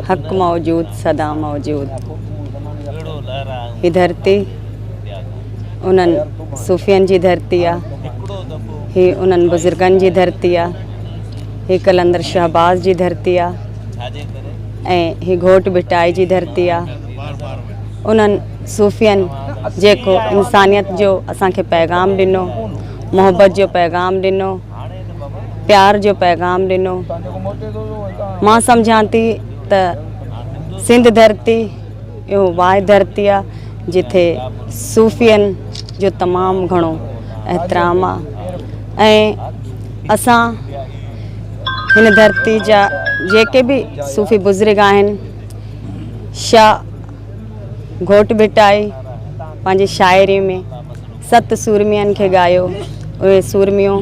हक मौजूद सदा मौजूद। ही धरती उन्हनि सूफ़ियनि जी धरती आहे, ही उन्हनि बुज़ुर्गनि जी धरती आहे, ही कलंदर शहबाज़ जी धरती आहे ऐं ही घोट भिटाई जी धरती आहे। उन्हनि सूफ़ियनि जेको इंसानियत जो असांखे पैगाम ॾिनो, मोहब्बत जो पैगाम ॾिनो, प्यार जो पैगाम ॾिनो। मां सम्झां थी त सिंध धरती इहो वाहिद धरती आहे जिथे सूफ़ियनि जो तमामु घणो एतिराम आहे ऐं असां हिन धरती जा जेके बि सूफ़ी बुज़ुर्ग आहिनि, शाह घोट भिटाई पंहिंजी शाइरी में 7 सूरमियनि खे ॻायो। उहे सूरमियूं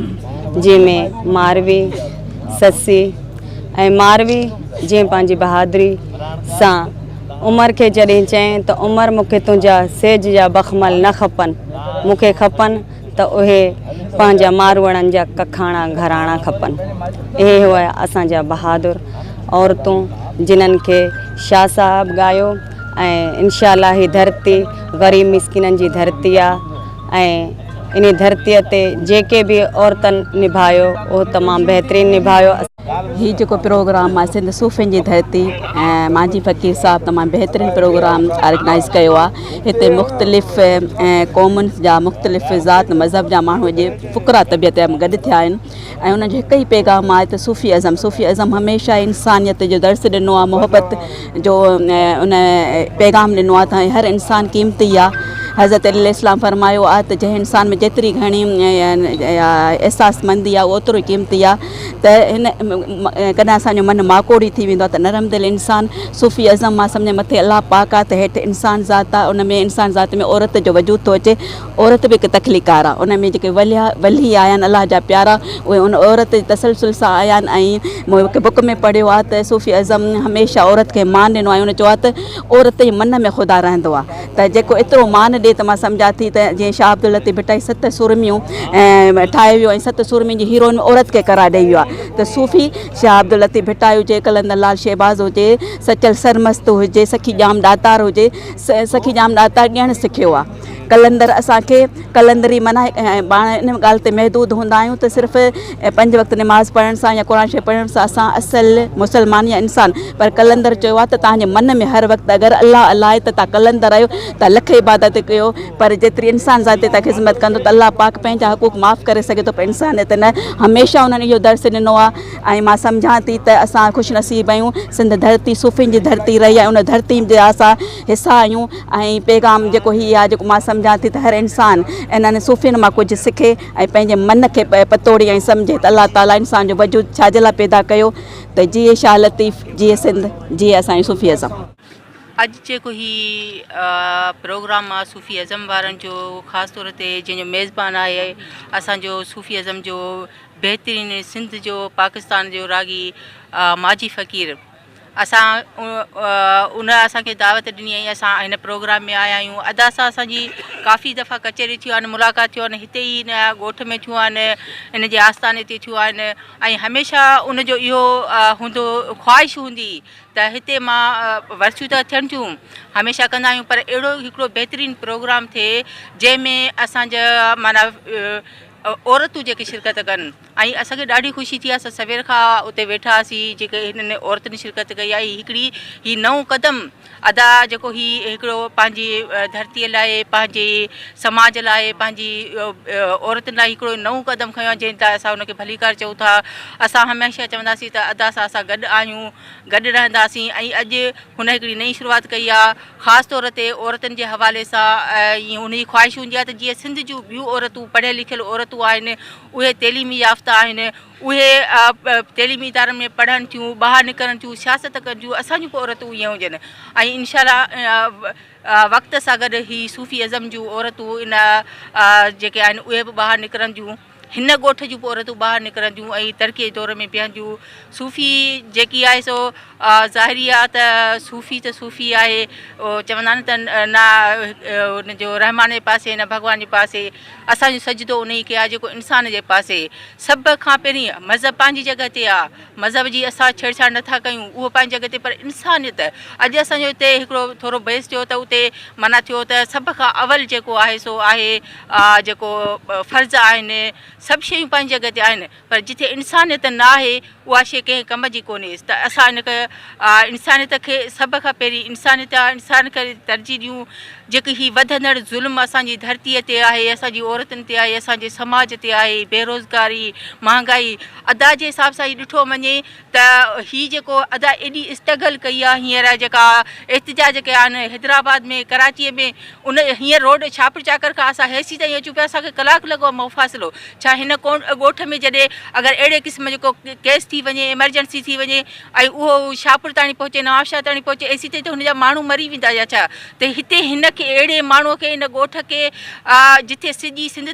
जंहिंमें मारवी, ससी ऐं मारवी जीअं पंहिंजी बहादुरी सां उमर खे जॾहिं चयईं त उमर मूंखे तुंहिंजा सेज जा बख़मल न खपनि, मूंखे खपनि त उहे पंहिंजा मारवड़नि जा कखाणा घराणा खपनि। इहे हुआ असांजा बहादुर औरतूं जिन्हनि खे शाह साहब ॻायो ऐं इंशा अल्लाह ही धरती ग़रीब मिस्किननि जी धरती आहे ऐं इन धरतीअ ते जेके बि औरतनि निभायो उहो तमामु बहितरीनु निभायो। ही जो प्रोग्राम आहे सिंध सूफ़ियुनि जी धरती ऐं मांझी फ़क़ीर साहब तमामु बहितरीनु प्रोग्राम ऑर्गेनाइज़ कयो आहे। हिते मुख़्तलिफ़ क़ौमुनि जा मुख़्तलिफ़ ज़ात मज़हब जा माण्हू अॼु फ़ुक़रा तबियत गॾु थिया आहिनि ऐं उनजो हिकु ई पैगाम आहे त सूफ़ी अज़म हमेशह इंसानियत जो दर्स ॾिनो आहे, मोहब्बत जो उन पैगाम ॾिनो आहे त हर इंसान क़ीमती आहे। हज़रत इस्लाम फरमायो आहे त जंहिं इंसान में जेतिरी घणी एहसासमंदी आहे ओतिरो ई क़ीमती आहे। त हिन कॾहिं असांजो मन माकोड़ी थी वेंदो आहे त नरम दिल इंसान सूफ़ी अज़म मां सम्झ मथे अलाह पाक आहे त हेठि इंसान ज़ात आहे, उन में इंसान ज़ात में औरत जो वजूद थो अचे। औरत बि हिकु तख़लीकार आहे, उन में जेके वली आया आहिनि अलाह जा प्यारा उहे उन औरत जे तसलसल सां आया आहिनि ऐं मूं हिकु बुक में पढ़ियो आहे त सूफ़ी अज़म हमेशह औरत खे मान ॾिनो आहे। उन चयो आहे त औरत जे मन में ख़ुदा रहंदो आहे, त जेको एतिरो मान ॾिए त मां सम्झां थी त जीअं शाह अब्दुल लतीफ़ भिटाई 7 सूरमियूं ठाहे वियो ऐं 7 सूरमियुनि जी हीरोइन औरत खे करार ॾेई वियो आहे। त सूफ़ी शाह अब्दुल लतीफ़ भिटाई हुजे, कलंदर लाल शहबाज़ हुजे, सचल सरमस्त हुजे, सखी जाम दातार हुजे, सखी जाम दातार ॾियणु सिखियो आहे। कलंदर असांखे कलंदरी माना पाण इन ॻाल्हि ते महदूद हूंदा आहियूं त सिर्फ़ु 5 वक़्त निमाज़ पढ़ण सां या क़ुर शरीफ़ पढ़ण सां असां असल मुसलमान या इंसान, पर कलंदर चयो आहे त तव्हांजे मन में हर वक़्तु अगरि अलाह अलाह आहे त तव्हां कलंदर आहियो, तव्हां लख इबादत कयो, पर जेतिरी इंसान ज़ात तव्हां ख़िदमत कंदो त अलाह पाक पंहिंजा हक़ूक़ माफ़ु करे सघे थो, पर इंसानियत न। हमेशह उन्हनि इहो दर्स ॾिनो आहे ऐं मां सम्झां थी त असां ख़ुशनसीब आहियूं, सिंध धरती सूफ़ियुनि जी धरती रही आहे, उन धरती जा असां हिसा आहियूं ऐं पैगाम जेको हीअ आहे जेको मां सम्झां थी त हर इंसान इन्हनि सूफ़ियुनि मां कुझु सिखे ऐं पंहिंजे मन खे पतोड़ी ऐं सम्झे त अलाह ताला इंसान जो वजूद छाजे लाइ पैदा कयो। त जीअं शाह लतीफ़, जीअं सिंध, जीअं असांजी सूफ़ी अज़म। अॼु जेको ही प्रोग्राम आहे सूफ़ी अज़म वारनि जो, ख़ासि तौर ते जंहिंजो मेज़बान आहे असांजो सूफ़ी अज़म जो बहितरीनु सिंध जो पाकिस्तान जो रागी माजी फ़क़ीर, असां उन असांखे दावत ॾिनी ऐं असां हिन प्रोग्राम में आया आहियूं। अदा सां असांजी काफ़ी दफ़ा कचहरी थियूं आहिनि, मुलाक़ात थियूं आहिनि, हिते ई हिन ॻोठ में थियूं आहिनि, इन जे आस्थाने ते थियूं आहिनि ऐं हमेशह उनजो इहो हूंदो ख़्वाहिश हूंदी त हिते मां वर्सियूं त थियनि थियूं, हमेशह कंदा आहियूं, पर अहिड़ो हिकिड़ो बहितरीनु प्रोग्राम थिए जंहिंमें असांजा माना औरतूं जेके शिरकत कनि ऐं असांखे ॾाढी ख़ुशी थी आहे। असां सवेर खां उते वेठा हुआसीं, जेके हिननि औरतुनि शिरकत कई आहे। हिकिड़ी ही नओं क़दम अदा जेको ही हिकिड़ो पंहिंजी धरतीअ लाइ, पंहिंजे समाज लाइ, पंहिंजी औरतुनि लाइ हिकिड़ो नओं क़दम खयों आहे जंहिं तां असां हुनखे भलीकार चऊं था। असां हमेशह चवंदासीं त अदा सां असां गॾु आहियूं, गॾु रहंदासीं ऐं अॼु हुन हिकिड़ी नई शुरूआति कई आहे ख़ासि तौर ते औरतुनि जे हवाले सां। ईअं हुनजी ख़्वाहिश हूंदी आहे त जीअं सिंध जूं ॿियूं औरतूं पढ़ियल लिखियल औरतूं आहिनि, उहे तइलीमी याफ़्ता आहिनि, उहे तइलीमी इदारनि में पढ़नि थियूं, ॿाहिरि निकिरनि थियूं, सियासत कनि थियूं, असांजूं बि औरतूं ईअं हुजनि ऐं इंशा अल्लाह वक़्त सां गॾु ही सूफ़ी अज़म जूं औरतूं इन जेके आहिनि उहे बि ॿाहिरि निकिरनि थियूं हिन ॻोठ जूं औरतूं ॿाहिरि निकिरंदियूं ऐं तरक़ीअ जे दौर में बीहंदियूं। सूफ़ी जेकी आहे सो ज़ाहिरी आहे त सूफ़ी आहे, चवंदा आहिनि त न हुनजो रहमान जे पासे न भॻवान जे पासे, असांजो सजदो उन खे आहे जेको इंसान जे पासे। सभ खां पहिरीं मज़हब पंहिंजी जॻह ते आहे, मज़हब जी असां छेड़छाड़ नथा कयूं, उहो पंहिंजी जॻह ते, पर इंसानियत अॼु असांजो हिते हिकिड़ो थोरो बहस थियो त उते माना थियो त सभ खां अवल जेको आहे सो आहे जेको फ़र्ज़ु आहिनि, सभु शयूं पंहिंजी जॻह ते आहिनि, पर जिथे इंसानियत न आहे उहा शइ कंहिं कम जी कोन्हे। त असां इंसानियत खे सभ खां पहिरीं इंसान खे तरजीह ॾियूं। जेकी ही वधंदड़ ज़ुल्म असांजी धरतीअ ते आहे, असांजी औरतुनि ते आहे, असांजे समाज ते आहे, बेरोज़गारी, महांगाई, अदा जे हिसाब सां ई ॾिठो वञे त ही जेको अदा एॾी स्ट्रगल कई आहे हींअर, जेका एहतिजाज कया आहिनि हैदराबाद में, कराचीअ में, उन हींअर रोड छापर चाकर खां असां हेसी ताईं अचूं पिया, असांखे कलाकु लॻो मुफ़ासिलो। छा हिन ॻोठ में जॾहिं अगरि अहिड़े क़िस्म जेको केस थी वञे, एमरजेंसी थी वञे ऐं उहो शाहपुर ताईं पहुचे, नवाबशाह ताईं पहुचे, एसी ते हुनजा माण्हू मरी वेंदा या छा? त हिते हिन खे अहिड़े माण्हूअ खे, हिन ॻोठ खे, जिथे सॼी सिंध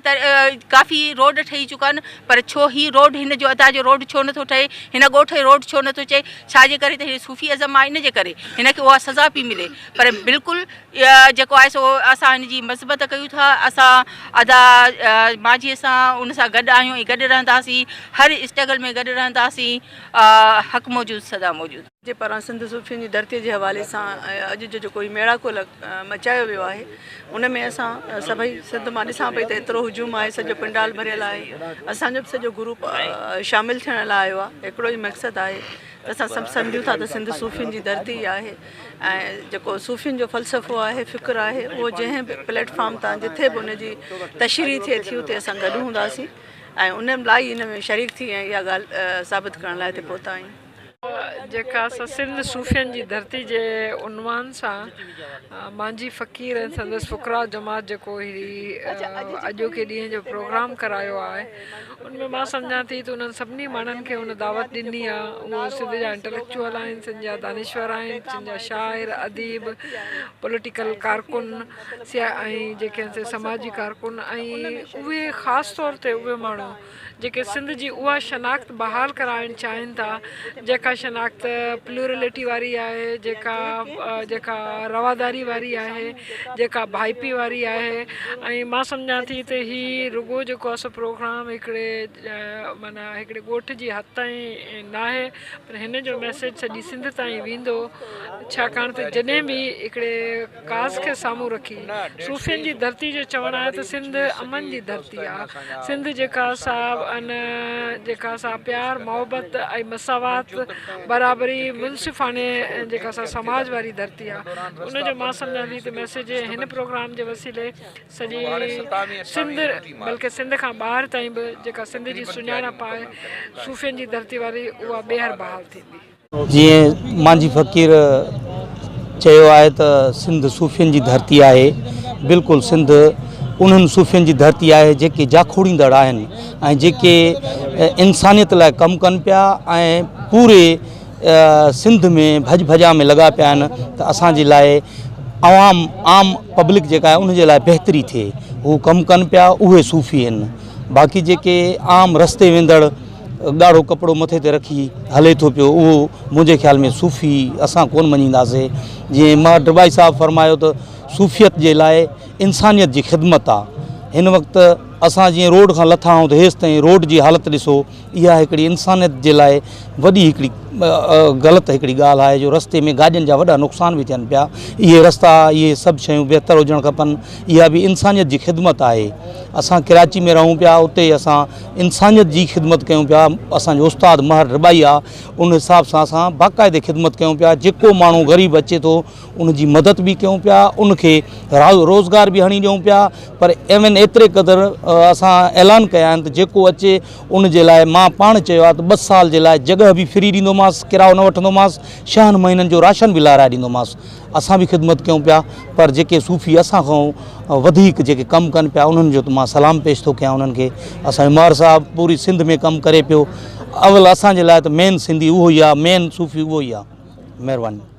काफ़ी रोड ठही चुका आहिनि, पर छो ही रोड, हिन जो अदा जो रोड छो नथो ठहे, हिन ॻोठ जो रोड छो नथो चए? छाजे करे? त हे सूफ़ी अज़म आहे, इन जे करे हिन खे उहा सज़ा पई मिले। पर बिल्कुलु जेको आहे सो असां हिन जी मस्बत कयूं था, असां अदा माजीअ सां उन सां गॾु आहियूं ऐं गॾु रहंदासीं, हर स्ट्रगल में गॾु रहंदासीं। हक़ मौजूद सदा मौजूद। जे पारां सिंध सूफ़ियुनि जी धरतीअ जे हवाले सां अॼु जो जेको मेड़ाको मचायो वियो आहे, उन में असां सभई सिंध मां ॾिसां पई त एतिरो हुजूम आहे, सॼो पंडाल भरियल आहे, असांजो बि सॼो ग्रुप शामिलु थियण लाइ आयो आहे। हिकिड़ो ई मक़सदु आहे त असां सभु सम्झूं था त सिंध सूफ़ियुनि जी धरती आहे ऐं जेको सूफ़ियुनि जो फ़लसफ़ो आहे, फ़िक्र आहे, उहो जंहिं बि प्लेटफॉर्म तां जिथे बि उनजी तशरीह थिए थी उते असां गॾु हूंदासीं ऐं उन लाइ इन में शरीक थी ऐं इहा ॻाल्हि साबित करण लाइ हिते पहुता आहियूं। जेका असां सिंध सूफ़ियुनि जी धरती जे उनवान सां मांझी फ़क़ीर ऐं संदसि फ़ुक़रा जमात जेको हीअ अॼोके ॾींहं जो प्रोग्राम करायो आहे, उनमें मां सम्झां थी त उन्हनि सभिनी माण्हुनि खे उन दावत ॾिनी आहे। उहो सिंध जा इंटेलेक्चुअल आहिनि, सिंध जा दानिश्वर आहिनि, सिंध जा शाइर, अदीब, पॉलिटिकल कारकुन ऐं जेके आहिनि समाजी कारकुन, ऐं उहे ख़ासि तौर ते उहे माण्हू जेके सिंध जी उहा शनाख़्त बहाल कराइणु चाहिनि था, जेका शनाख़्त प्लूरलिटी वारी आहे, जेका रवादारी वारी आहे, जेका भाईपी वारी आहे। ऐं मां सम्झां थी त हीअ रुगो जेको आहे प्रोग्राम हिकिड़े माना हिकिड़े ॻोठ जी हद ताईं न आहे, पर हिन जो मैसेज सॼी सिंध ताईं वेंदो, छाकाणि त जॾहिं बि हिकिड़े काज़ खे साम्हूं रखी सूफ़ियुनि जी धरती जो चवणु आहे त सिंध अमन जी धरती आहे, सिंध जेका जेका असां प्यार मोहबत ऐं मसावात बराबरी मुनसिफ़ाने जेका असां समाज वारी धरती आहे, उनजो मां सम्झां थी त मैसेज हिन प्रोग्राम जे वसीले सॼी सिंध बल्कि सिंध खां ॿाहिरि ताईं बि जेका सिंध जी सुञाणप आहे सूफ़ियुनि जी धरती वारी, उहा ॿीहर बहाल थींदी। जीअं मांझी फ़क़ीर चयो आहे त सिंध सूफ़ियुनि जी धरती आहे, बिल्कुलु सिंध उन्हनि सूफ़ियुनि जी धरती आहे जेके जाखोड़ींदड़ आहिनि ऐं जेके इंसानियत लाइ कमु कनि पिया ऐं पूरे सिंध में भॼ भॼा में लॻा पिया आहिनि त असांजे लाइ आम पब्लिक जेका आहे उनजे लाइ बहितरी थिए, हू कमु कनि पिया, उहे सूफ़ी आहिनि। बाक़ी जेके आम रस्ते वेंदड़ ॻाढ़ो कपिड़ो मथे ते रखी हले थो पियो, उहो मुंहिंजे ख़्याल में सूफ़ी असां कोन मञींदासीं। जीअं मां डबाई साहब फरमायो त सूफ़ियत जे लाइ इंसानियत जी ख़िदमत आहे। हिन वक़्तु असां जीअं रोड खां लथा आहियूं त हेसि ताईं रोड जी हालत ॾिसो, इहा हिकिड़ी इंसानियत जे लाइ वॾी हिकिड़ी ग़लति हिकिड़ी ॻाल्हि आहे जो रस्ते में गाॾियुनि जा वॾा नुक़सान बि थियनि पिया। इहे रस्ता, इहे सभु शयूं बहितर हुजणु खपनि, इहा बि इंसानियत जी ख़िदमत आहे। असां कराची में रहूं पिया, उते असां इंसानियत जी ख़िदमत कयूं पिया। असांजो उस्ताद महर रबाई आहे, उन हिसाब सां असां बाक़ाइदे ख़िदमत कयूं पिया। जेको माण्हू ग़रीब अचे थो उनजी मदद बि कयूं पिया, उनखे रोज़गार बि हणी ॾियूं पिया। पर इवन एतिरे क़दुरु असां ऐलान कया आहिनि त जेको अचे उन जे लाइ मां पाण चयो आहे त 2 साल जे लाइ जॻह बि फ्री ॾींदोमांसि, किरायो न वठंदोमांसि, 6 महीननि जो राशन बि लाराए ॾींदोमांसि। असां बि ख़िदमत कयूं पिया, पर जेके सूफ़ी असां खां वधीक जेके कमु कनि पिया उन्हनि जो त मां सलाम पेश थो कयां उन्हनि खे। असांजो महर साहब पूरी सिंध में कमु करे पियो, अवल असांजे लाइ त मेन सिंधी उहो ई आहे, मेन सूफ़ी उहो ई आहे। महिरबानी।